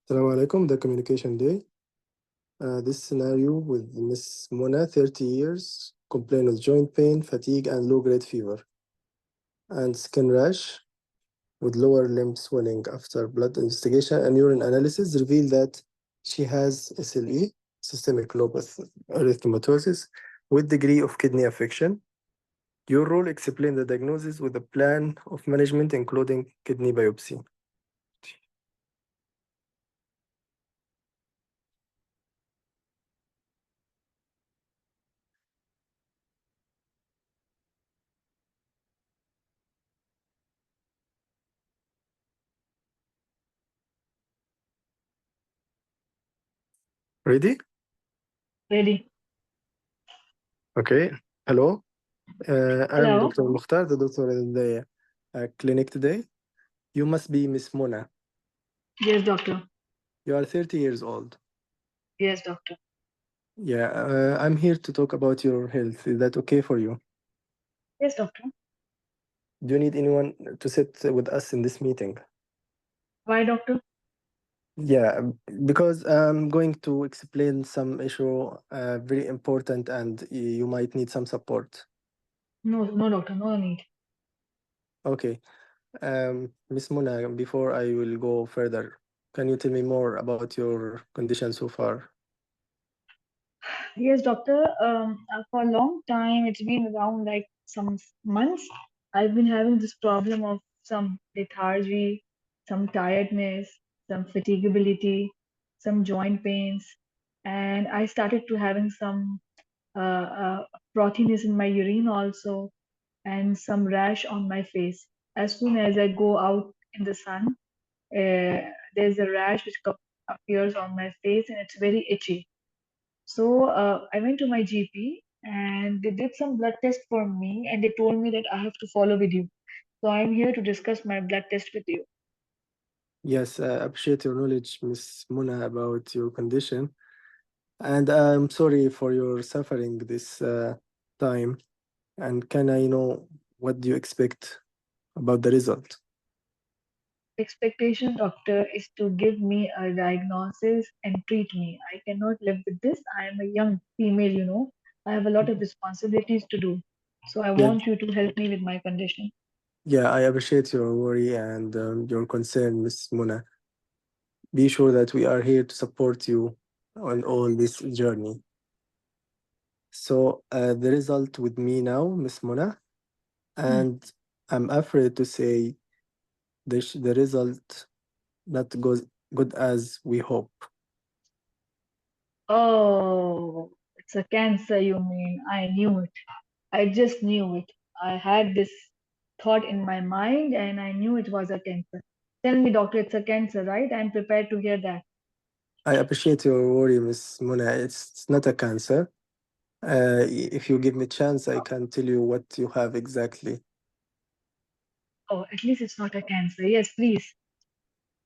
Assalamu alaikum, the communication day. This scenario with Miss Mona, 30 years, complain of joint pain, fatigue, and low-grade fever, and skin rash with lower limb swelling after blood investigation and urine analysis revealed that she has SLE, systemic lupus erythematosus, with degree of kidney affection. Your role explain the diagnosis with a plan of management, including kidney biopsy. Ready? Ready. Okay. Hello. I'm Hello. Dr. Mukhtar, the doctor in the clinic today. You must be Miss Mona. Yes, doctor. You are 30 years old. Yes, doctor. Yeah, I'm here to talk about your health. Is that okay for you? Yes, doctor. Do you need anyone to sit with us in this meeting? Why, doctor? Yeah, because I'm going to explain some issue very important and you might need some support. No, doctor. No need. Okay. Miss Mona, before I will go further, can you tell me more about your condition so far? Yes, doctor. For a long time, it's been around like some months. I've been having this problem of some lethargy, some tiredness, some fatigability, some joint pains, and I started to having some proteiness in my urine also, and some rash on my face. As soon as I go out in the sun, there's a rash which appears on my face and it's very itchy. So I went to my GP and they did some blood test for me and they told me that I have to follow with you. So I'm here to discuss my blood test with you. Yes, I appreciate your knowledge, Miss Mona, about your condition. And I'm sorry for your suffering this time. And can I know what do you expect about the result? Expectation, doctor, is to give me a diagnosis and treat me. I cannot live with this. I am a young female. I have a lot of responsibilities to do. So I Yeah, want you to help me with my condition. yeah, I appreciate your worry and your concern, Miss Mona. Be sure that we are here to support you on all this journey. So the result with me now, Miss Mona, Hmm. and I'm afraid to say the result not goes good as we hope. Oh, it's a cancer, you mean? I knew it. I just knew it. I had this thought in my mind and I knew it was a cancer. Tell me, doctor, it's a cancer, right? I'm prepared to hear that. I appreciate your worry, Miss Mona. It's not a cancer. If you give me chance, I can tell you what you have exactly. Oh, at least it's not a cancer. Yes, please.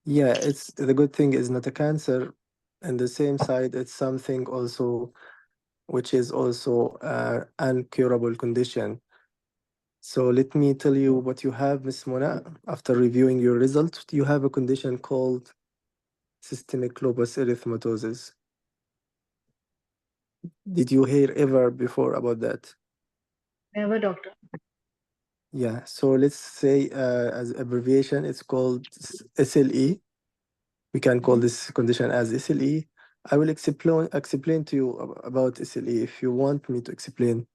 Yeah, it's the good thing is not a cancer. And the same side, it's something also which is also uncurable condition. So let me tell you what you have, Miss Mona. After reviewing your result, you have a condition called systemic lupus erythematosus. Did you hear ever before about that? Never, doctor. Yeah, so let's say as abbreviation, it's called SLE. We can call Mhm. this condition as SLE. I will explain to you about SLE if you want me to explain.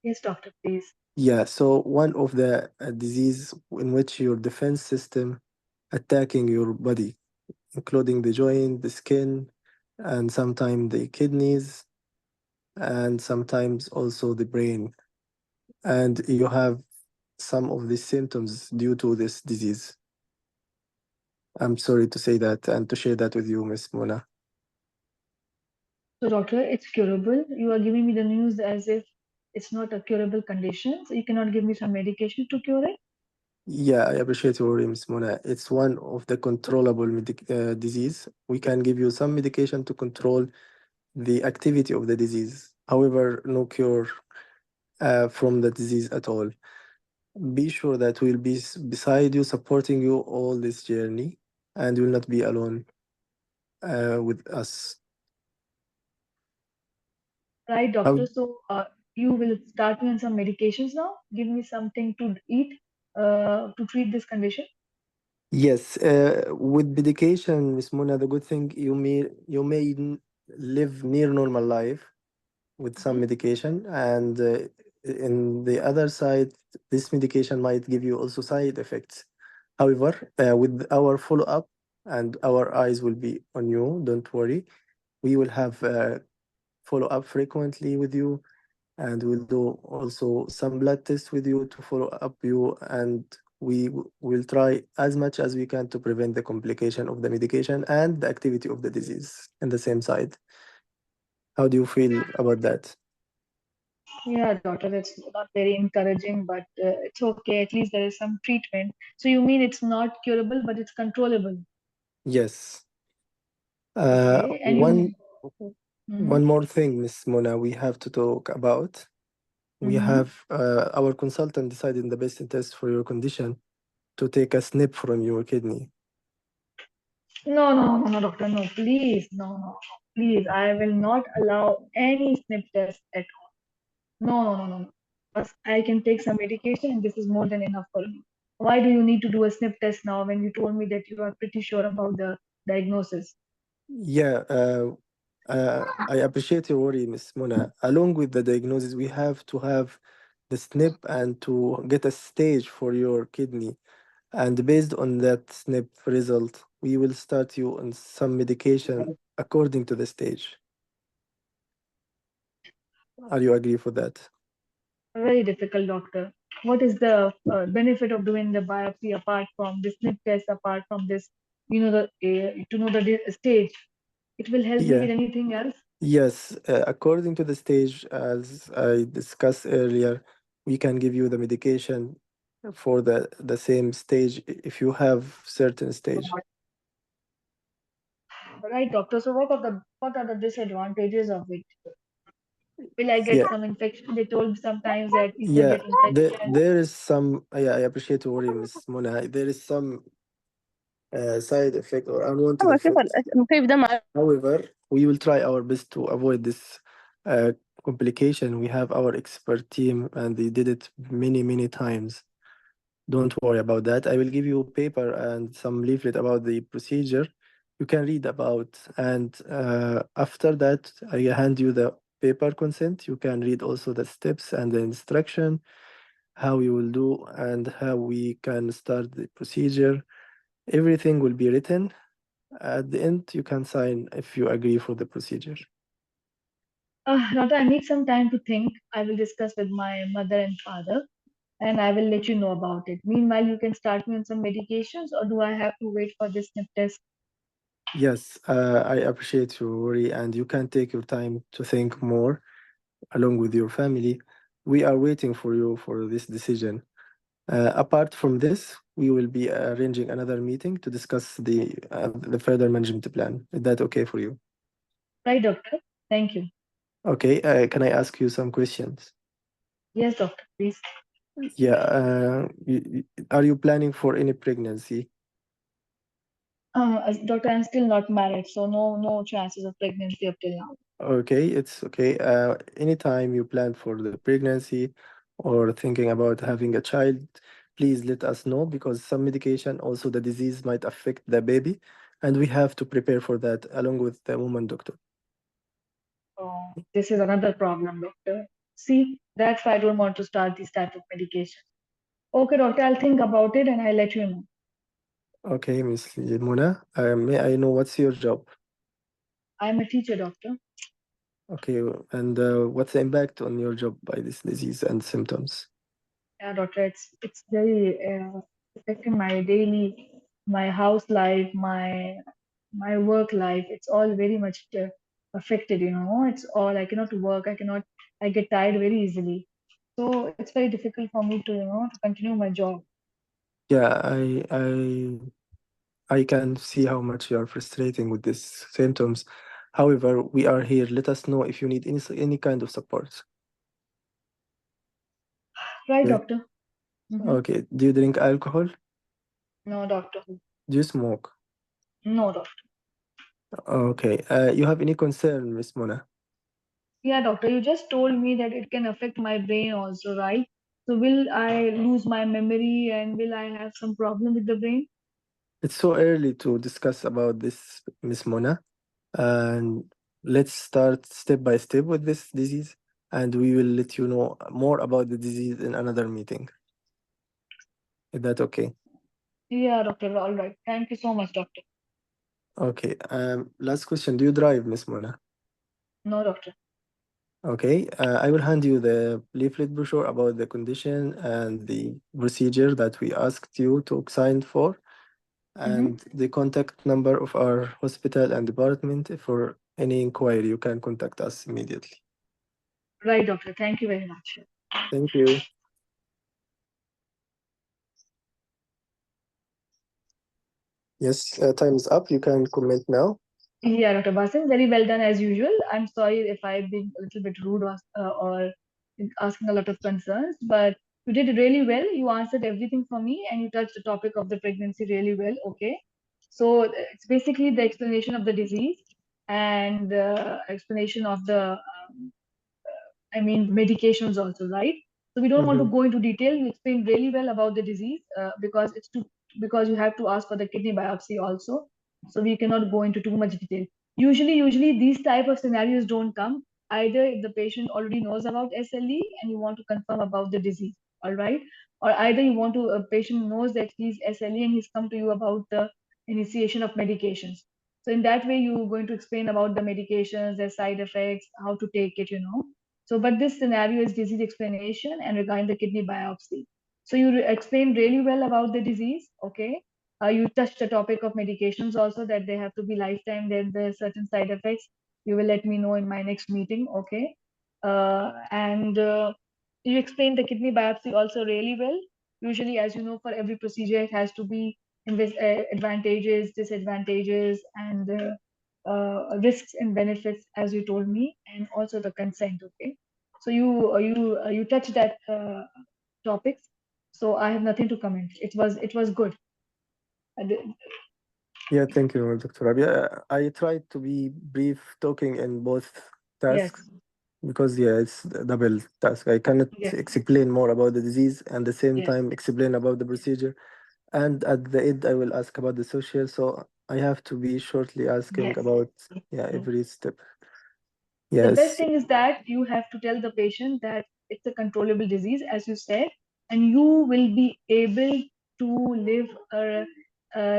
Yes, doctor, please. Yeah, so one of the disease in which your defense system attacking your body, including the joint, the skin, and sometimes the kidneys, and sometimes also the brain. And you have some of the symptoms due to this disease. I'm sorry to say that and to share that with you, Miss Mona. So, doctor, it's curable. You are giving me the news as if it's not a curable condition. So, you cannot give me some medication to cure it. Yeah, I appreciate your worry, Miss Mona. It's one of the controllable disease. We can give you some medication to control the activity of the disease. However, no cure from the disease at all. Be sure that we'll be beside you, supporting you all this journey, and you'll not be alone. with us. Right, How? doctor. So you will start me on some medications now. Give me something to eat to treat this condition. Yes, with medication, Miss Mona, the good thing you may live near normal life with some Mhm. medication, and in the other side, this medication might give you also side effects. However, with our follow up, and our eyes will be on you. Don't worry. We will have follow up frequently with you, and we'll do also some blood tests with you to follow up you, and will try as much as we can to prevent the complication of the medication and the activity of the disease in the same side. How do you feel about that? Yeah, doctor, that's not very encouraging, but it's okay. At least there is some treatment. So you mean it's not curable, but it's controllable. Yes. Okay, and you. One Mm-hmm, one more thing, Miss Mona, we have to talk about. We mm-hmm. have our consultant decided the best test for your condition to take a snip from your kidney. No, no, no, no, doctor, no, please, no, no, no, please. I will not allow any snip test at all. No, no, no, no, no. Because I can take some medication, and this is more than enough for me. Why do you need to do a snip test now when you told me that you are pretty sure about the diagnosis? Yeah, I appreciate your worry, Miss Mona. Along with the diagnosis, we have to have the SNP and to get a stage for your kidney. And based on that SNP result, we will start you on some medication according to the stage. Are you agree for that? Very difficult, doctor. What is the benefit of doing the biopsy apart from the snip test, apart from this, to know the stage? It will help me Yeah. with anything else? Yes, according to the stage, as I discussed earlier, we can give you the medication for the same stage if you have certain stage. Right, doctor. So what are the disadvantages of it? Will I get Yeah, some infection? They told sometimes that people yeah. get There, infection. there is some. Yeah, I appreciate your worry, Miss Mona. There is some side effect or unwanted أيوة كيف effect. المكيف ده معاه. However, we will try our best to avoid this complication. We have our expert team, and they did it many, many times. Don't worry about that. I will give you paper and some leaflet about the procedure you can read about. And after that, I hand you the paper consent. You can read also the steps and the instruction, how you will do and how we can start the procedure. Everything will be written. At the end, you can sign if you agree for the procedure. Doctor, I need some time to think. I will discuss with my mother and father, and I will let you know about it. Meanwhile, you can start me on some medications, or do I have to wait for this snip test? Yes, I appreciate your worry, and you can take your time to think more along with your family. We are waiting for you for this decision. Apart from this, we will be arranging another meeting to discuss the further management plan. Is that okay for you? Right, doctor? Thank you. Okay, can I ask you some questions? Yes, doctor, please. Yeah, are you planning for any pregnancy? Doctor, I'm still not married, so no chances of pregnancy up till now. Okay, it's okay. Anytime you plan for the pregnancy or thinking about having a child, please let us know because some medication, also the disease might affect the baby, and we have to prepare for that along with the woman doctor. Oh, this is another problem, doctor. See, that's why I don't want to start this type of medication. Okay, doctor, I'll think about it and I'll let you know. Okay, Miss Mona, may I know what's your job? I'm a teacher, doctor. Okay, and what's the impact on your job by this disease and symptoms? Yeah, doctor, it's very affecting my daily, my house life, my work life. It's all very much affected. It's all I cannot work. I get tired very easily. So it's very difficult for me to continue my job. Yeah, I can see how much you are frustrating with these symptoms. However, we are here. Let us know if you need any kind of support. Right, Okay. doctor? Mm-hmm. Okay. Do you drink alcohol? No, doctor. Do you smoke? No, doctor. Okay. You have any concern, Miss Mona? Yeah, doctor, you just told me that it can affect my brain also, right? So will I lose my memory and will I have some problem with the brain? It's so early to discuss about this, Miss Mona. And let's start step by step with this disease, and we will let you know more about the disease in another meeting. Is that okay? Yeah, doctor, all right. Thank you so much, doctor. Okay. Last question. Do you drive, Miss Mona? No, doctor. Okay. I will hand you the leaflet brochure about the condition and the procedure that we asked you to sign for, Mm-hmm. and the contact number of our hospital and department. For any inquiry, you can contact us immediately. Right, doctor. Thank you very much. Thank you. Yes, time is up. You can comment now. Yeah, Dr. Basim, very well done as usual. I'm sorry if I've been a little bit rude or asking a lot of concerns, but you did really well. You answered everything for me and you touched the topic of the pregnancy really well. Okay. So it's basically the explanation of the disease and explanation of the medications also, right? So we don't want to Mhm. go into detail. You explained really well about the disease because you have to ask for the kidney biopsy also. So we cannot go into too much detail. Usually these type of scenarios don't come either if the patient already knows about SLE and you want to confirm about the disease, all right? Or either you want to a patient knows that he's SLE and he's come to you about the initiation of medications. So in that way, you're going to explain about the medications, their side effects, how to take it. So, but this scenario is disease explanation and regarding the kidney biopsy. So you explained really well about the disease. Okay. You touched the topic of medications also that they have to be lifetime. Then there are certain side effects. You will let me know in my next meeting. Okay. And you explained the kidney biopsy also really well. Usually, as you know, for every procedure, it has to be advantages, disadvantages, and risks and benefits, as you told me, and also the consent. Okay, so you touched that topics. So I have nothing to comment. It was good. And, Yeah, thank you, Dr. Rabia. I tried to be brief talking in both yes, tasks because, yeah, it's a double task. I cannot yes, explain more about the disease and the same yes, time explain about the procedure. And at the end, I will ask about the social. So I have to be shortly asking yes. about, yeah, Yes. every step. The best Yes. thing is that you have to tell the patient that it's a controllable disease, as you said, and you will be able to a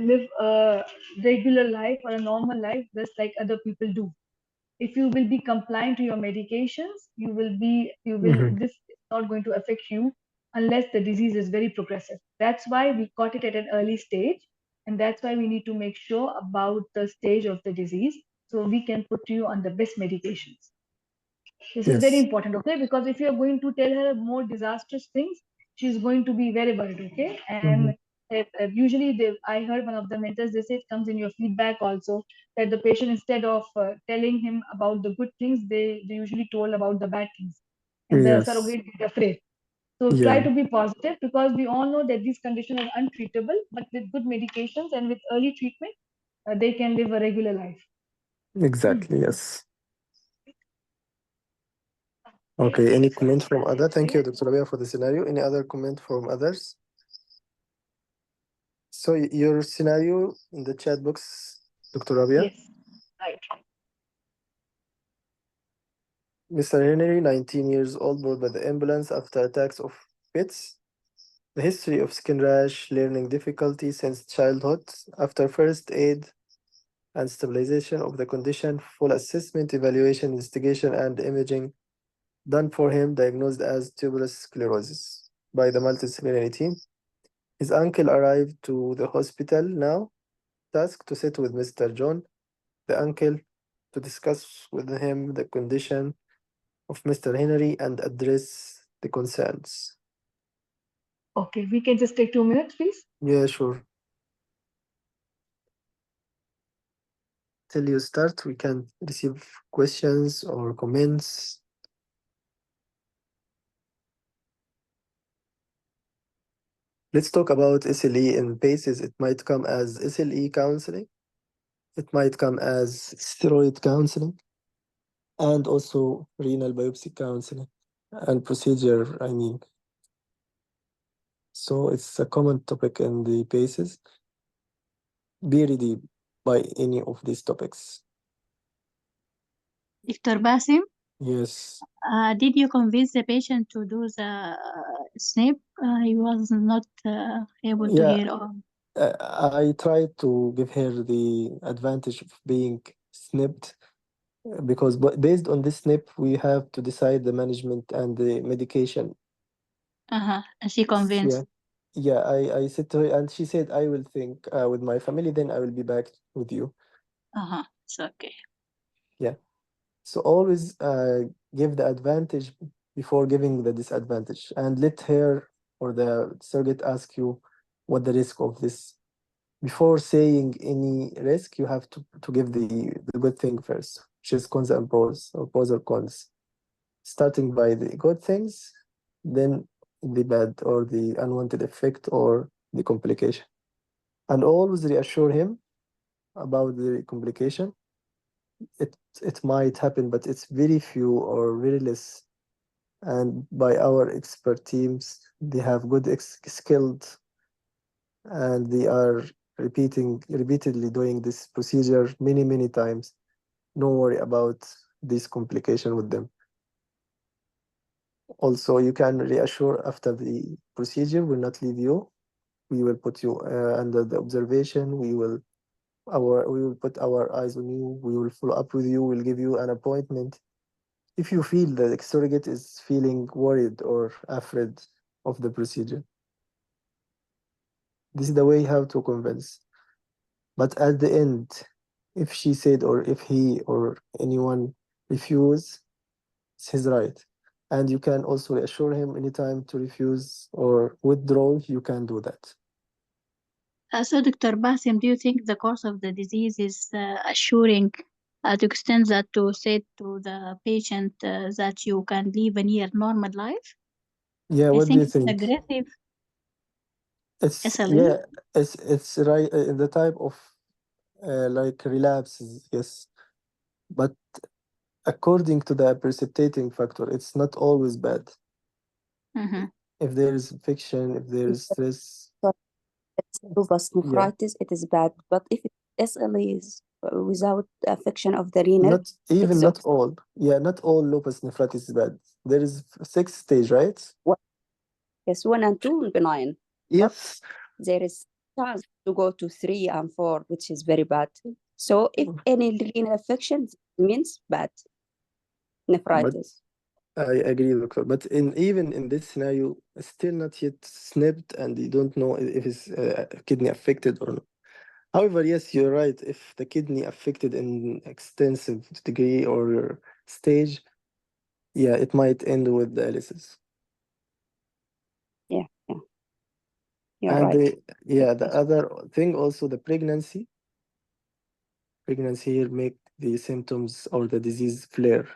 live a regular life or a normal life just like other people do. If you will be compliant to your medications, you will Mhm. this is not going to affect you unless the disease is very progressive. That's why we caught it at an early stage, and that's why we need to make sure about the stage of the disease so we can put you on the best medications. This is very Yes. important, okay? Because if you're going to tell her more disastrous things, she's going to be very worried, okay? And Mhm. usually, I heard one of the mentors, they say it comes in your feedback also, that the patient, instead of telling him about the good things, they usually told about the bad things. And the Yes. surrogate get afraid. So try Yeah, to be positive because we all know that these conditions are untreatable, but with good medications and with early treatment, they can live a regular life. exactly. Yes. Okay, Okay. Any so comment from other? Thank yeah, you, Dr. Rabia, for the scenario. Any other comment from others? So your scenario in the chat box, Dr. Rabia. yes, right. Mr. Henry, 19 years old, brought by the ambulance after attacks of fits. The history of skin rash, learning difficulty since childhood. After first aid and stabilization of the condition, full assessment, evaluation, investigation, and imaging done for him, diagnosed as tuberous sclerosis by the multidisciplinary team. His uncle arrived to the hospital now, tasked to sit with Mr. John, the uncle, to discuss with him the condition of Mr. Henry and address the concerns. Okay, we can just take 2 minutes, please. Yeah, sure. Till you start, we can receive questions or comments. Let's talk about SLE in phases. It might come as SLE counseling. It might come as steroid counseling and also renal biopsy counseling and procedure, I mean. So it's a common topic in the cases. Be ready by any of these topics. Dr. Basim, Yes. did you convince the patient to do the snip? He was not able to Yeah, hear or. I tried to give her the advantage of being snipped because based on this snip, we have to decide the management and the medication. And she convinced. Yeah, I said to her, and she said, I will think with my family, then I will be back with you. It's okay. Yeah. So always give the advantage before giving the disadvantage, and let her or the surrogate ask you what the risk of this. Before saying any risk, you have to give the good thing first, which is cons and pros, or pros or cons. Starting by the good things, then the bad or the unwanted effect or the complication. And always reassure him about the complication. It might happen, but it's very few or very less. And by our expert teams, they have good skilled, and they are repeatedly doing this procedure many times. No worry about this complication with them. Also, you can reassure after the procedure will not leave you. We will put you under the observation. We will put our eyes on you. We will follow up with you. We'll give you an appointment. If you feel the surrogate is feeling worried or afraid of the procedure, this is the way how to convince. But at the end, if she said or if he or anyone refuse, it's his right. And you can also reassure him anytime to refuse or withdraw, you can do that. So, Dr. Basim, do you think the course of the disease is assuring to extend that to say to the patient that you can live a near normal life? Yeah, I what do think you it's think? aggressive It's SLE. it's right in the type of like relapses, yes. But according to the precipitating factor, it's not always bad. If there is infection, if there is stress, It's lupus yeah, nephritis, it is bad. But if it's SLE is without affection of the renal, not even it's not okay. all. Yeah, not all lupus nephritis is bad. There is 6 stage, right? Yes, 1 and 2 benign. Yes. There is chance to go to 3 and 4, which is very bad. So if any renal affection means bad But nephritis. I agree, doctor. But even in this scenario, still not yet snipped, and you don't know if it's kidney affected or not. However, yes, you're right. If the kidney affected in extensive degree or stage, yeah, it might end with dialysis. Yeah, you're And right. the other thing also, the pregnancy. Pregnancy here make the symptoms or the disease flare.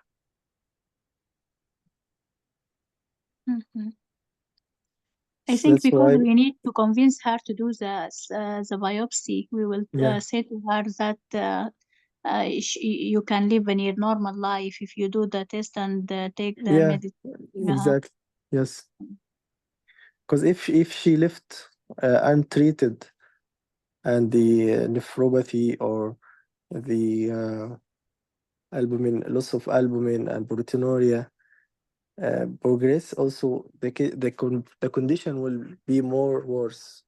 I So think that's because why, we need to convince her to do the biopsy, we will yeah, say to her that you can live a near normal life if you do the test and take the yeah, medicine. exactly, yes. Because if she left untreated and the nephropathy or the albumin, loss of albumin and proteinuria progress, also the condition will be more worse.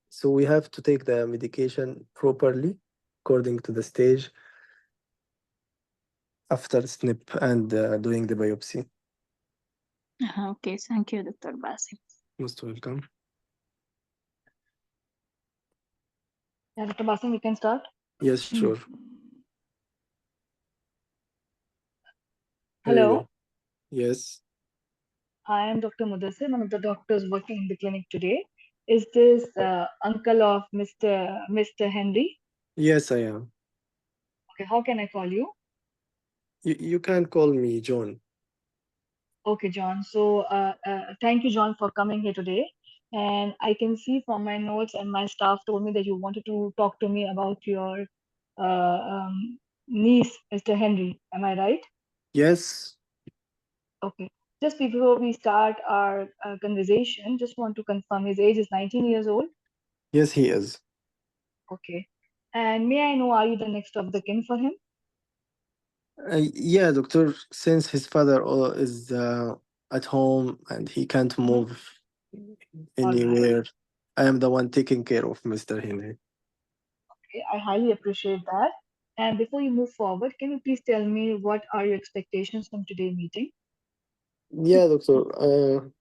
So we have to take the medication properly according to the stage after SNP and doing the biopsy. Okay, thank you, Dr. Basim. Most welcome. Yeah, Dr. Basim, we can start. Yes, sure. Here you Hello, go. Yes. I am Dr. Mudassir, one of the doctors working in the clinic today. Is this uncle of Mr. Henry? Yes, I am. Okay, how can I call you? You can call me John. Okay, John. So thank you, John, for coming here today. And I can see from my notes, and my staff told me that you wanted to talk to me about your niece, Mr. Henry. Am I right? Yes. Okay. Just before we start our conversation, just want to confirm his age is 19 years old. Yes, he is. Okay. And may I know, are you the next of the kin for him? Yeah, doctor, since his father is at home and he can't move All right. anywhere, I am the one taking care of Mr. Henry. Okay. I highly appreciate that. And before you move forward, can you please tell me what are your expectations from today's meeting? Yeah, doctor,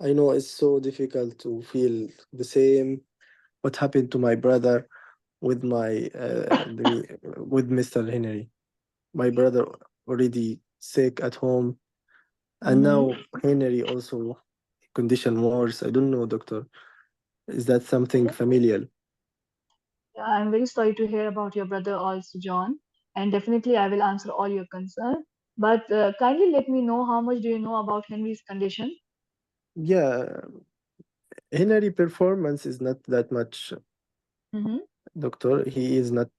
I know it's so difficult to feel the same. What happened to my brother with with Mr. Henry? My brother already sick at home, and now Henry also condition worse. I don't know, doctor. Is that something familiar? I'm very sorry to hear about your brother also, John. And definitely I will answer all your concerns. But kindly let me know how much do you know about Henry's condition? Yeah, Henry performance is not that much, Mm-hmm. doctor. He is not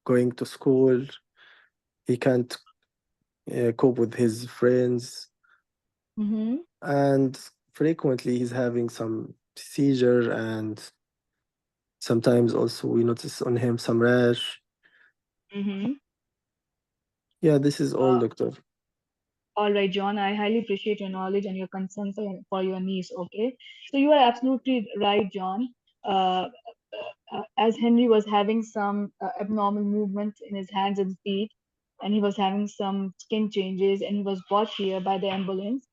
going to school. He can't cope with his friends, Mm-hmm. and frequently he's having some seizure, and sometimes also we notice on him some rash. Mm-hmm. Yeah, this is all, doctor. All right, John, I highly appreciate your knowledge and your concern for your niece. Okay. So you are absolutely right, John. Uh, as Henry was having some abnormal movements in his hands and feet, and he was having some skin changes, and he was brought here by the ambulance.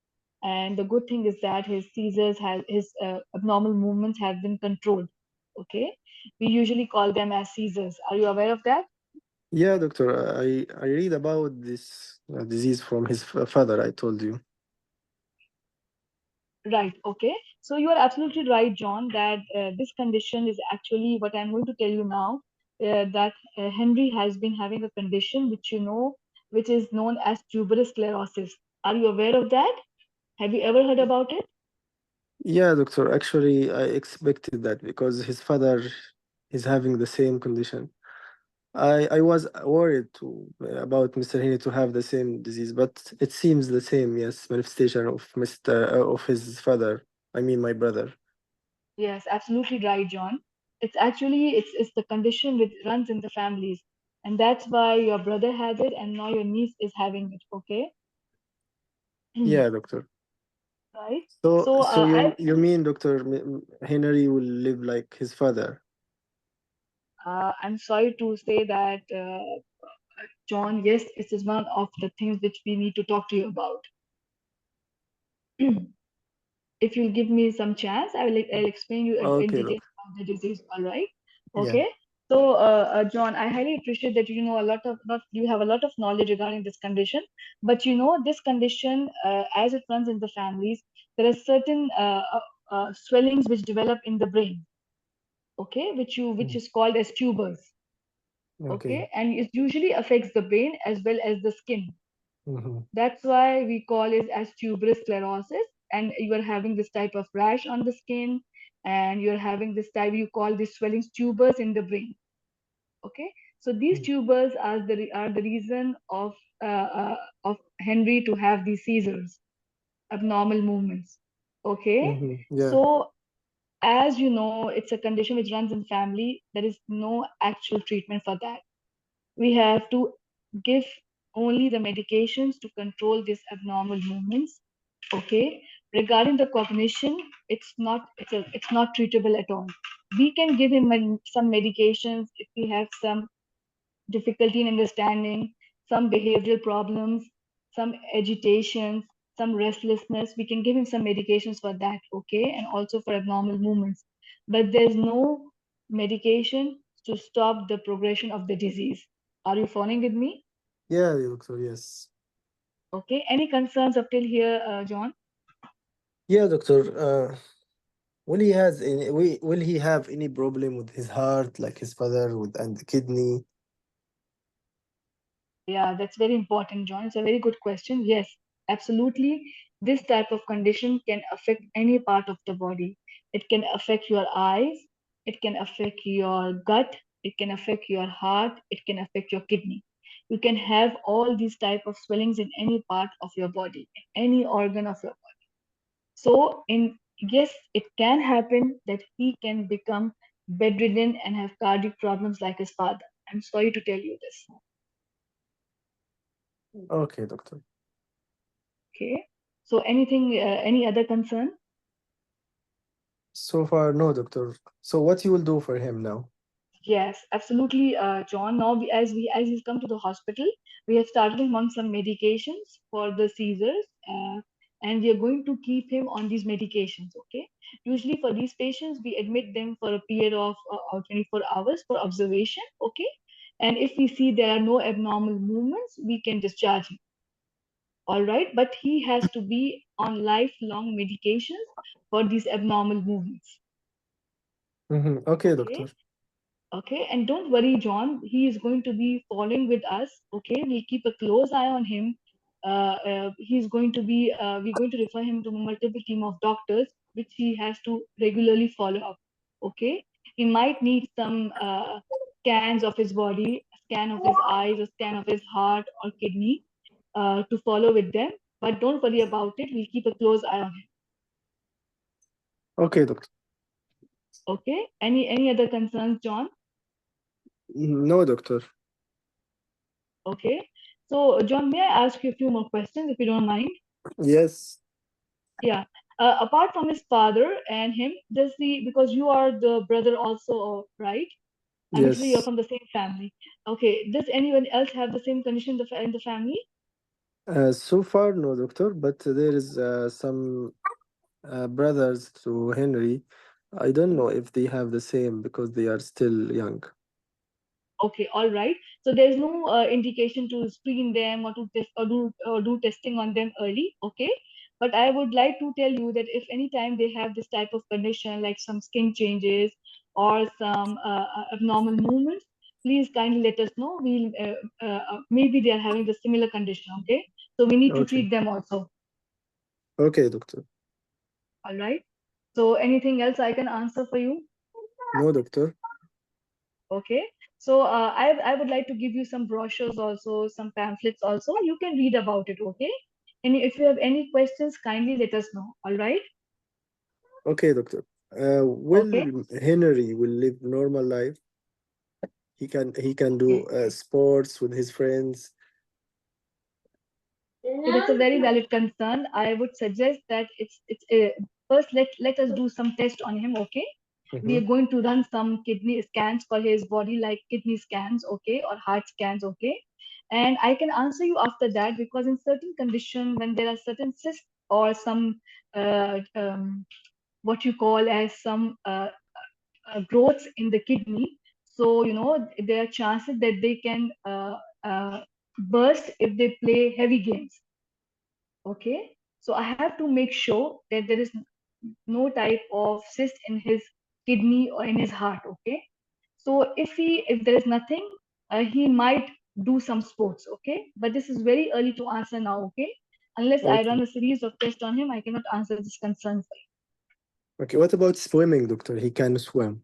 And the good thing is that his seizures have his abnormal movements have been controlled. Okay, we usually call them as seizures. Are you aware of that? Yeah, doctor, I read about this disease from his father, I told you. Right. Okay. So you are absolutely right, John, that this condition is actually what I'm going to tell you now. That Henry has been having a condition which you know, which is known as tuberous sclerosis. Are you aware of that? Have you ever heard about it? Yeah, doctor, actually I expected that because his father is having the same condition. I was worried about Mr. Heaney to have the same disease, but it seems the same, yes, manifestation of of his father. I mean, my brother. Yes, absolutely right, John. It's actually it's the condition which runs in the families, and that's why your brother has it, and now your niece is having it. Okay. Yeah, doctor. Right. So, So so you mean, doctor, Henry will live like his father? I'm sorry to say that. John, yes, this is one of the things which we need to talk to you about. If you'll give me some chance, I'll explain you in Okay, detail look. about the disease. All right? Yeah. Okay. So, John, I highly appreciate that you know a lot of not you have a lot of knowledge regarding this condition. But you know this condition, as it runs in the families, there are certain swellings which develop in the brain. Okay, which is called as tubers. Okay. Okay, and it usually affects the brain as well as the skin. Mm-hmm. That's why we call it as tuberous sclerosis. And you are having this type of rash on the skin, and you're having this type you call these swellings tubers in the brain. Okay, so these tubers are the reason of Henry to have these seizures, abnormal movements. Okay, Mm-hmm. Yeah. so as you know, it's a condition which runs in family. There is no actual treatment for that. We have to give only the medications to control these abnormal movements. Okay, regarding the cognition, it's not treatable at all. We can give him some medications if we have some difficulty in understanding, some behavioral problems, some agitations, some restlessness. We can give him some medications for that. Okay, and also for abnormal movements, but there's no medication to stop the progression of the disease. Are you following with me? Yeah, doctor, yes. Okay. Any concerns up till here, John? Yeah, doctor. Will he have any problem with his heart, like his father with and the kidney? Yeah, that's very important, John. It's a very good question. Yes, absolutely. this type of condition can affect any part of the body. It can affect your eyes, it can affect your gut, it can affect your heart, it can affect your kidney. You can have all these type of swellings in any part of your body, any organ of your body. So yes, it can happen that he can become bedridden and have cardiac problems like his father. I'm sorry to tell you this. Okay, doctor. Okay. So any other concern? So far, no, doctor. So what you will do for him now? Yes, absolutely, John. Now, as he's come to the hospital, we have started him on some medications for the seizures, and we are going to keep him on these medications. Okay. Usually, for these patients, we admit them for a period of 24 hours for observation. Okay. And if we see there are no abnormal movements, we can discharge him. All right. But he has to be on lifelong medications for these abnormal movements. Okay, Okay. doctor. Okay, and don't worry, John. He is going to be following with us. Okay, we'll keep a close eye on him. He's going to be. We're going to refer him to a multiple team of doctors, which he has to regularly follow up. Okay, he might need some scans of his body, a scan of his eyes, a scan of his heart or kidney, to follow with them. But don't worry about it. We'll keep a close eye on him. Okay, doctor. Okay. Any other concerns, John? No, doctor. Okay. So, John, may I ask you a few more questions if you don't mind? Yes. Yeah. Apart from his father and him, because you are the brother also, right? I'm assuming you're Yes. from the same family. Okay. Does anyone else have the same condition in the family? So far, no, doctor, but there is some brothers to Henry. I don't know if they have the same because they are still young. Okay, all right. So there's no indication to screen them or to test or do testing on them early. Okay, but I would like to tell you that if any time they have this type of condition, like some skin changes or some abnormal movements, please kindly let us know. We'll maybe they are having the similar condition. Okay, so we need to Okay. treat them also. Okay, doctor. All right. So anything else I can answer for you? No, doctor. Okay, so I would like to give you some brochures also, some pamphlets also. You can read about it, okay? And if you have any questions, kindly let us know. All right? Okay, doctor. Will Okay. Henry will live normal life? He can do sports with his friends. Okay, that's a very valid concern. I would suggest that it's first let us do some test on him, okay? We are going to run some kidney scans for his body, like kidney scans, okay, or heart scans, okay? And I can answer you after that, because in certain condition, when there are certain cysts or some what you call as some growths in the kidney, so there are chances that they can burst if they play heavy games. Okay, so I have to make sure that there is no type of cyst in his kidney or in his heart. Okay, so if there is nothing, he might do some sports. Okay, but this is very early to answer now. Okay, unless I Okay. run a series of tests on him, I cannot answer this concern for you. Okay. What about swimming, doctor? He can swim.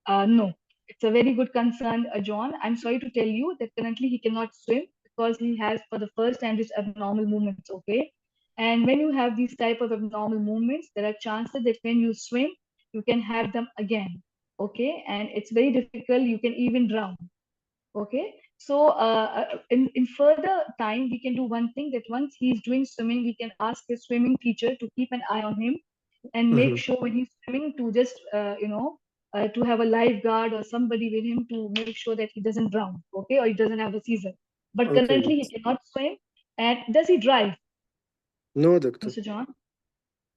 No, it's a very good concern, John. I'm sorry to tell you that currently he cannot swim because he has for the first time these abnormal movements. Okay, and when you have these type of abnormal movements, there are chances that when you swim, you can have them again. Okay, and it's very difficult. You can even drown. Okay, so in further time, we can do one thing, that once he's doing swimming, we can ask his swimming teacher to keep an eye on him and make sure when he's swimming to just to have a lifeguard or somebody with him to make sure that he doesn't drown, okay, or he doesn't have a seizure. But Okay. currently he cannot swim. And does he drive, No, doctor. Mr. John?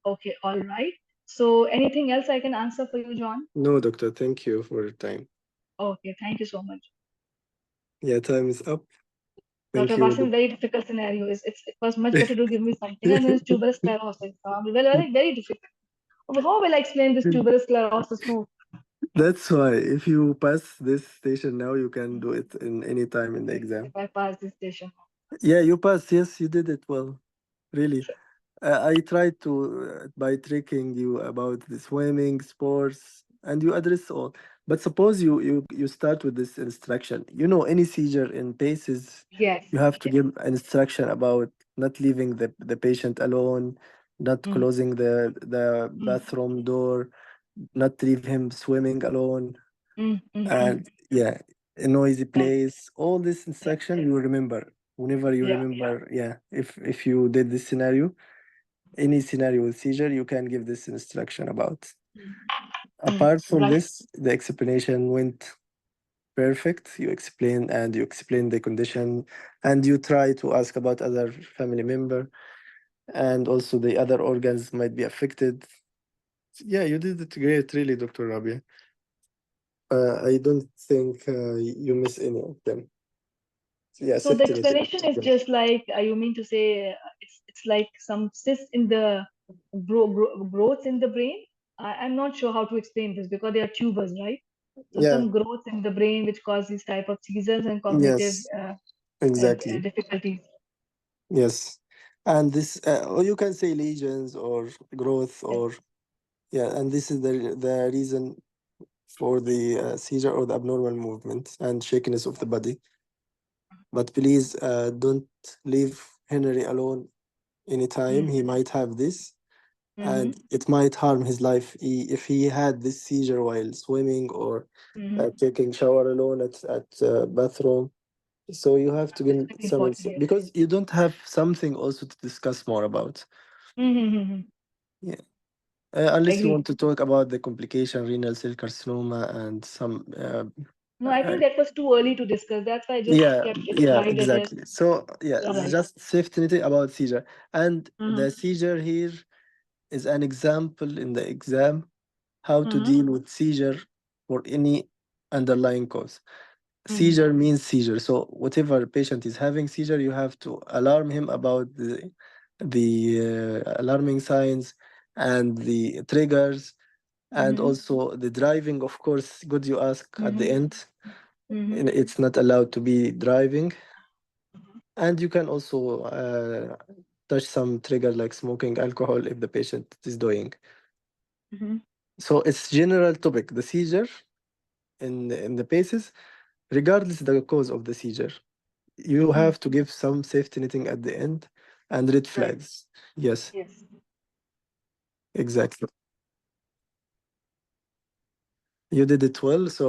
Okay, all right. So anything else I can answer for you, John? No, doctor. Thank you for your time. Okay, thank you so much. Yeah, time is up. Thank Dr. you. Basim, very difficult scenario. It was much better to give me something. And then it's tuberous sclerosis. Very, very difficult. How will I explain this tuberous sclerosis to? That's why if you pass this station now, you can do it in any time in the exam. If I pass this station? Yeah, you passed. Yes, you did it well. really. I tried to by tricking you about the swimming, sports, and you address all. But suppose you start with this instruction. You know, any seizure in paces, Yes. you have to give an instruction about not leaving the patient alone, not Mm, closing the mm, bathroom door, not leave him swimming alone, mm. and yeah, a noisy Right. place. All this instruction you remember. Whenever you Yeah. remember, yeah, if you did this scenario, any scenario with seizure, you can give this instruction about. Apart from Right. this, the explanation went perfect. You explain the condition, and you try to ask about other family member, and also the other organs might be affected. Yeah, you did it great, really, Dr. Rabia. I don't think you miss any of them. Yeah, So the safety net. explanation is just like you mean to say it's like some cyst in the growths in the brain. I'm not sure how to explain this because they are tubers, right? So Yeah, some growth in the brain which cause these type of seizures and cognitive yes, exactly. difficulties. Yes. And this, or you can say lesions or growth Yes. or, yeah, and this is the reason for the seizure or the abnormal movement and shakiness of the body. But please don't leave Henry alone anytime. Mm. He might have this, Mm-hmm. and it might harm his life if he had this seizure while swimming or Mm-hmm. taking shower alone at bathroom. So you have to That's get very some important. Yes. because you don't have something also to discuss more about. Mm-hmm. Yeah. Unless you Agree. want to talk about the complication, renal cell carcinoma, and some. No, I think that was too early to discuss. That's why I just Yeah, kept it yeah, aside. It is exactly. So yeah, all it's right. just safety net about seizure, and Uh-huh. the seizure here is an example in the exam how to Uh-huh. deal with seizure for any underlying cause. Mm-hmm. Seizure means seizure. So whatever patient is having seizure, you have to alarm him about the alarming signs and the triggers, and Mm-hmm. also the driving. Of course, good you ask at the Mm-hmm. end. Mm-hmm. It's not allowed to be driving, and you can also touch some trigger like smoking, alcohol if the patient is doing. Mm-hmm. So it's general topic, the seizure in the paces, regardless the cause of the seizure. You Mm. have to give some safety netting at the end and red Right. flags. Yes, Yes. exactly. You did it well. So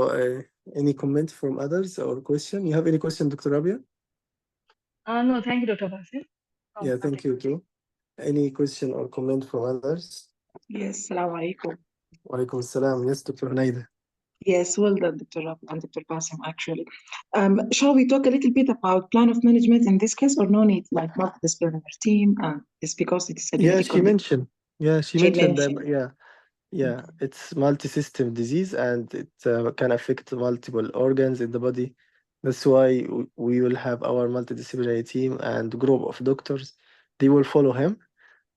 any comment from others or question? You have any question, Dr. Rabia? No, thank you, Dr. Basim. Oh, Yeah, nothing. thank you too. Any question or comment from others? Yes, Salaam alaikum. Walaikum salam. Yes, Dr. Hunaida. Yes, well done, Dr. Rab and Dr. Basim, actually. Shall we talk a little bit about plan of management in this case or no need, like multidisciplinary team, and it's because it's a Yeah, genetic she condition? mentioned. Yeah, she She mentioned that. mentioned. Yeah, yeah, it's multi-system disease and it can affect multiple organs in the body. That's why we will have our multidisciplinary team and group of doctors. They will follow him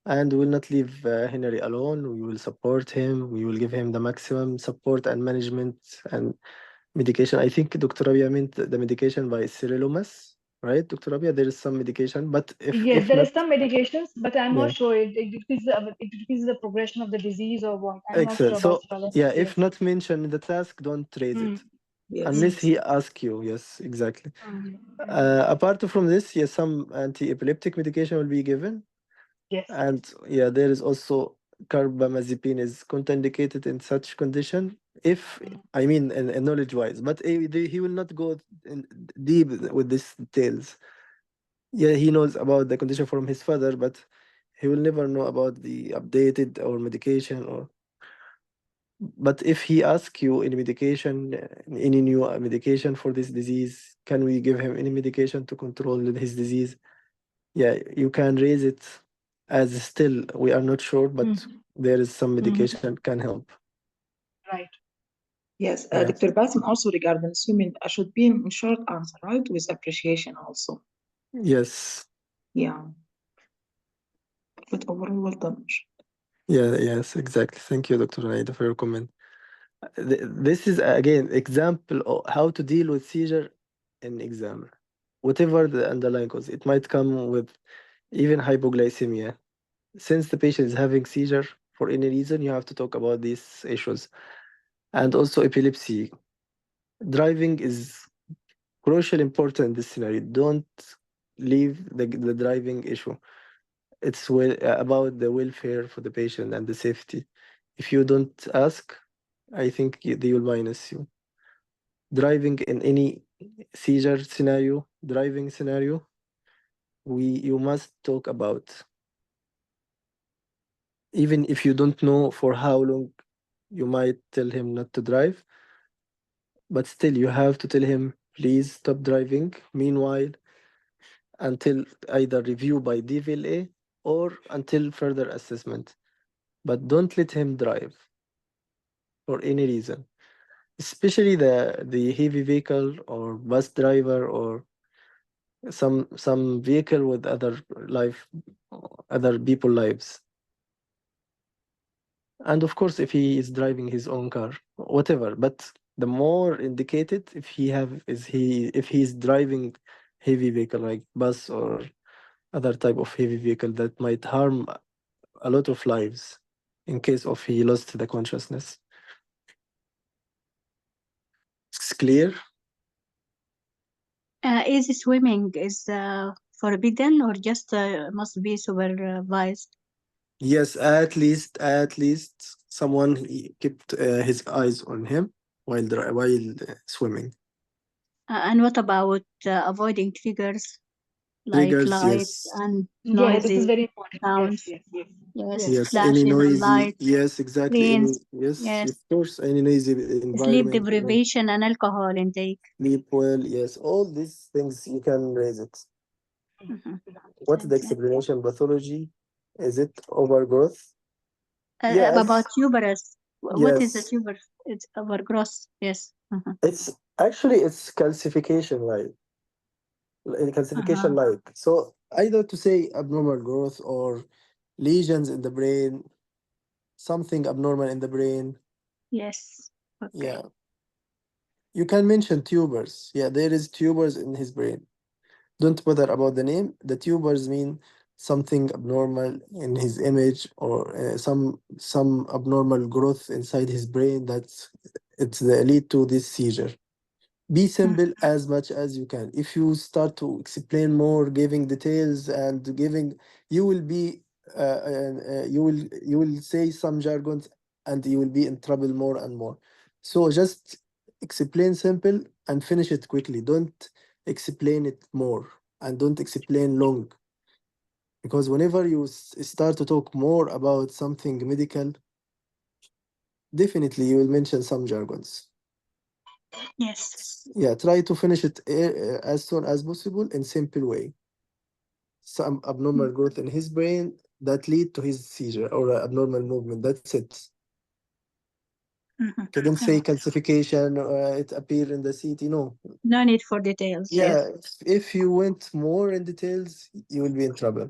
and will not leave Henry alone. We will support him. We will give him the maximum support and management and medication. I think Dr. Rabia meant the medication by sirolimus, right, Dr. Rabia? There is some medication, but Yes, if there not, is some medications, but I'm yeah. not sure it decreases the progression of the disease or what. I'm not Excellent. sure about So, sclerosis. yeah, Yes. if not mentioned in the task, don't raise Mm. it Yes, unless Mm. he asks you. Yes, exactly. Mm. Apart from this, yes, some anti-epileptic medication will be given, Yes. and yeah, there is also carbamazepine is contraindicated in such condition. If I mean, in knowledge-wise, but he will not go in deep with these details. Yeah, he knows about the condition from his father, but he will never know about the updated or medication or. But if he asks you any medication, any new medication for this disease, can we give him any medication to control his disease? Yeah, you can raise it as still we are not sure, but Mm. there is some Mm. medication can help. Right. yes. Yeah. Dr. Basim, also regarding swimming, I should be in short answer, right? With appreciation also. Yes. Yeah. But overall, well done. Yeah. Yes. Exactly. Thank you, Dr. Naida, for your comment. This is again example of how to deal with seizure in exam. Whatever the underlying cause, it might come with even hypoglycemia. Since the patient is having seizure for any reason, you have to talk about these issues. And also epilepsy. Driving is crucial important in this scenario. Don't leave the driving issue. It's about the welfare for the patient and the safety. If you don't ask, I think they will minus you. Driving in any seizure scenario, driving scenario, you must talk about. Even if you don't know for how long, you might tell him not to drive, but still you have to tell him, please stop driving. Meanwhile, until either review by DVLA or until further assessment. But don't let him drive for any reason, especially the heavy vehicle or bus driver or some vehicle with other people lives. And of course, if he is driving his own car, whatever. But the more indicated if he is driving heavy vehicle like bus or other type of heavy vehicle that might harm a lot of lives in case of he lost the consciousness. It's clear? Is swimming forbidden or just must be supervised? Yes, at least someone kept his eyes on him while swimming. And what about avoiding triggers like Triggers, lights yes. and Yeah, this is noisy very important. sounds? Yes, yes, Yes, Yes, flashes any and noisy, lights, yes, exactly. screens. Yes, Yes, of course, any noisy sleep environment, deprivation and alcohol intake. sleep well, yes, all these things you can raise it. Mhm. What's the Thank you. explanation pathology? Is it overgrowth? About Yes, tuberous. What is the yes. tuberous? It's overgrowth. Yes. Mhm. It's calcification, right? Calcification, Uh-huh. like so either to say abnormal growth or lesions in the brain, something abnormal in the brain. Yes. Okay. Yeah, you can mention tumors. Yeah, there is tumors in his brain. Don't bother about the name. The tumors mean something abnormal in his image or some abnormal growth inside his brain that's it's the lead to this seizure. Be simple as much as you can. If you start to explain more, giving details and giving, you will be you will say some jargons and you will be in trouble more and more. So just explain simple and finish it quickly. Don't explain it more and don't explain long, because whenever you start to talk more about something medical, definitely you will mention some jargons. Yes. Yeah, try to finish it as soon as possible in simple way. Some abnormal growth in his brain that lead to his seizure or abnormal movement. That's it. Mhm. Couldn't say calcification. It appear in the CT. No. No need for details. Yes. Yeah, if you went more in details, you will be in trouble.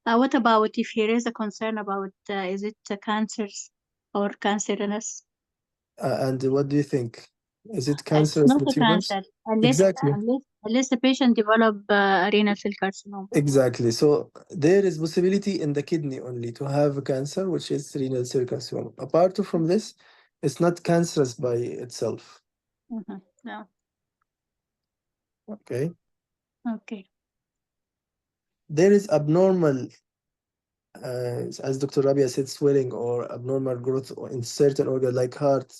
What about if there is a concern about is it cancers or cancerous? And what do you think? Is it It's cancerous not the a tumors? cancer unless Exactly. unless the patient develop renal cell carcinoma. Exactly. So there is possibility in the kidney only to have a cancer, which is renal cell carcinoma. Apart from this, it's not cancerous by itself. Mhm. No. Okay. Okay. There is abnormal, as Dr. Rabia said, swelling or abnormal growth in certain organs like heart,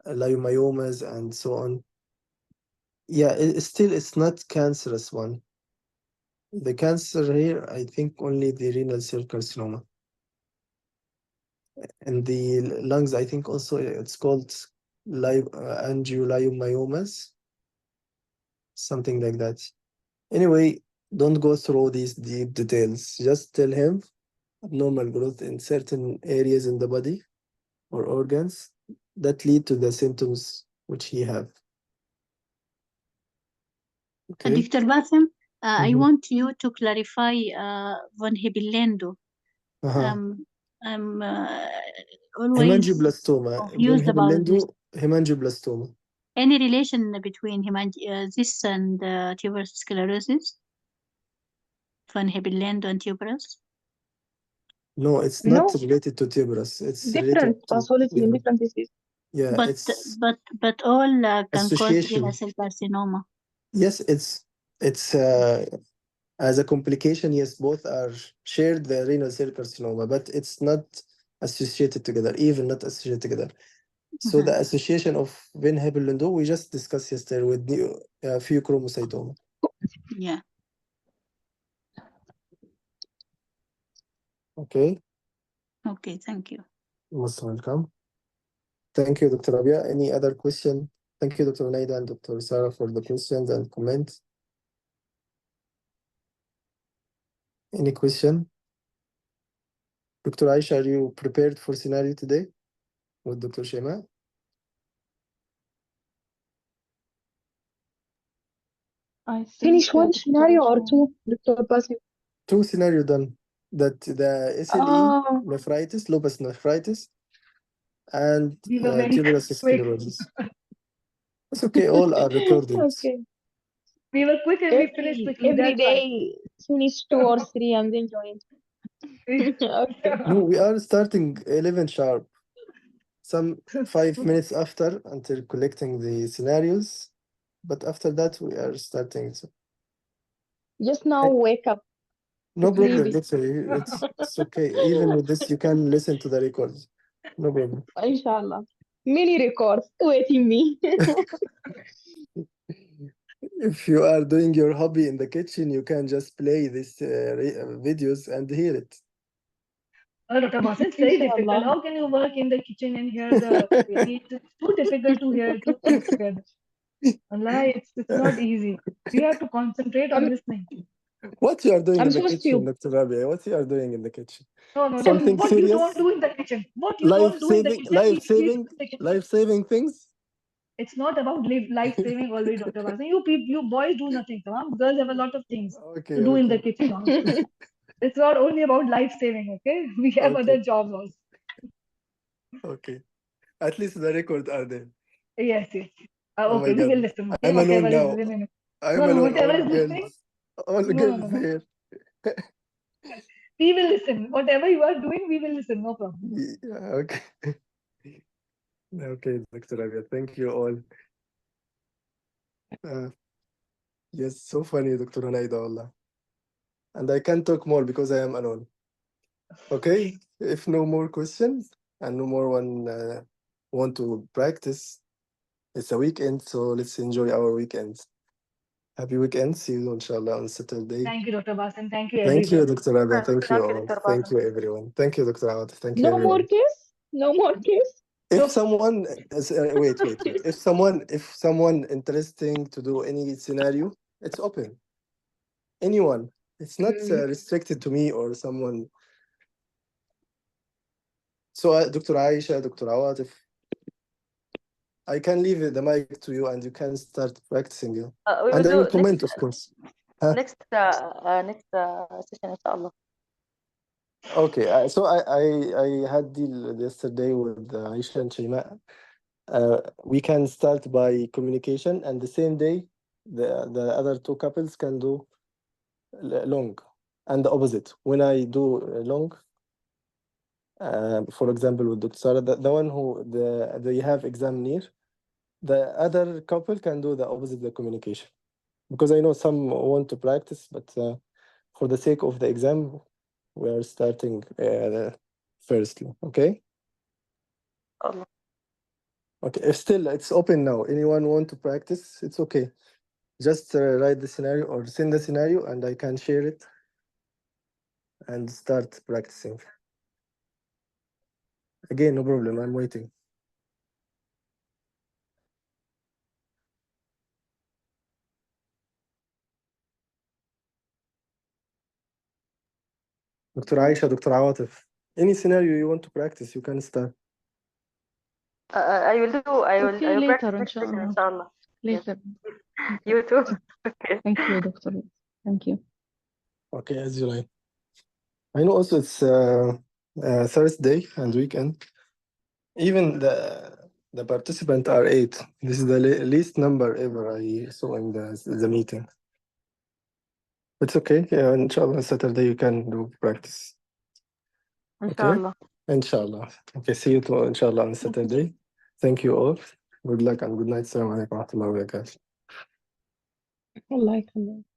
leiomyomas, and so on. Yeah, still it's not cancerous one. The cancer here, I think only the renal cell carcinoma. And the lungs, I think also it's called angioleiomyomas, something like that. Anyway, don't go through these deep details. Just tell him abnormal growth in certain areas in the body or organs that lead to the symptoms which he have. Okay. Dr. Bassem, I Mhm. want you to clarify von Hippel-Lindau. Uh-huh. I'm always Hemangioblastoma. Von confused about this. Hippel-Lindau, hemangioblastoma. Any relation between this and tuberous sclerosis? Van Hippel-Lindau and tuberous? No, it's not No. related to tuberous. It's related Different to pathology in different disease. yeah. But It's all can cause association. renal cell carcinoma. Yes, it's as a complication. Yes, both are shared the renal cell carcinoma, but it's not associated together. Even not associated together. So the association of Van Hippel-Lindau we just discussed yesterday with few chromocytoma. Yeah. Okay, Okay, thank you. most welcome. Thank you, Dr. Rabia. Any other question? Thank you, Dr. Naida and Dr. Sarah for the questions and comments. Any question? Dr. Aisha, are you prepared for scenario today with Dr. Shema? I finish one scenario or two, Dr. Basim? Two scenario done. That the SLE, Oh, nephritis, lupus nephritis, and we were very tuberous quick. sclerosis. It's okay, all are recorded. Okay. We were quick and we finished quickly. Every That's why. day, finish 2 or 3 and then join. Okay. No, we are starting 11 sharp. Some 5 minutes after until collecting the scenarios, but after that we are starting. So Just now wake up. no problem. Sleepy. It's okay. Even with this, you can listen to the records. No problem. Inshallah. Many records waiting me. If you are doing your hobby in the kitchen, you can just play these videos and hear it. Dr. Basim, it's very difficult. Inshallah. How can you work in the kitchen and hear the it's too difficult to hear two things together. Allah, it's not easy. You have to concentrate on I'm- listening. What you are doing I'm in the so kitchen, stupid. Dr. Rabia? What you are doing in the kitchen? No, Something what you serious? don't do in the kitchen. What you don't do in the kitchen. Life saving things? It's not about life saving already, Dr. Basim. You boys do nothing. Tamam? Girls have a lot of things Okay, to do in the okay. kitchen. Tamam? It's not only about life saving, okay? We have Okay. other jobs also. Okay. At least the record are there. Yes, yes. Oh my Okay, we God. will listen. Okay, I'm alone whatever is now. listening. I'm No, alone. whatever All is listening. girls. All No, girls no. here. We will listen. Whatever you are doing, we will listen. No problem. Yeah, okay. Okay, Dr. Rabia. Thank you all. Yes, so funny, Dr. Naida, Allah. And I can't talk more because I am alone. Okay, if no more questions and no more one want to practice, it's a weekend, so let's enjoy our weekends. Happy weekend. See you, inshallah, on Saturday. Thank you, Dr. Basim. Thank you, Thank you, everyone. Dr. Rabia. Thank you Thank you, all. Dr. Thank Basim. you, everyone. Thank you, Dr. Awad. Thank you, No more everyone. kiss? No more kiss? If someone wait. If someone interesting to do any scenario, it's open. Anyone. It's not restricted to me or someone. So, Dr. Aisha, Dr. Awad, if I can leave the mic to you and you can start practicing. We And will I will do comment, of course. next session, inshallah. Okay, so I had deal yesterday with Aisha and Shaima. We can start by communication, and the same day, the other two couples can do long, and the opposite. When I do long, for example, with Dr. Sarah, the one who they have exam near, the other couple can do the opposite, the communication, because I know some want to practice, but for the sake of the exam, we are starting firstly. Okay. Allah. Okay. Still, it's open now. Anyone want to practice? It's okay. Just write the scenario or send the scenario, and I can share it and start practicing. Again, no problem. I'm waiting. Dr. Aisha, Dr. Awatif, any scenario you want to practice, you can start. I will Okay, later, practice next session, inshallah. Later. You too. Okay. Thank you, Doctor. Thank you. Okay, as you like. I know also it's Thursday and weekend. Even the participants are 8. This is the least number ever I saw in the meeting. It's okay. Yeah, inshallah, Saturday you can do practice. Inshallah. Inshallah. Okay, see you tomorrow, inshallah, on Saturday. Thank you all. Good luck and good night. Assalamu alaikum wa rahmatullahi wa barakatuh. Allah يخليك.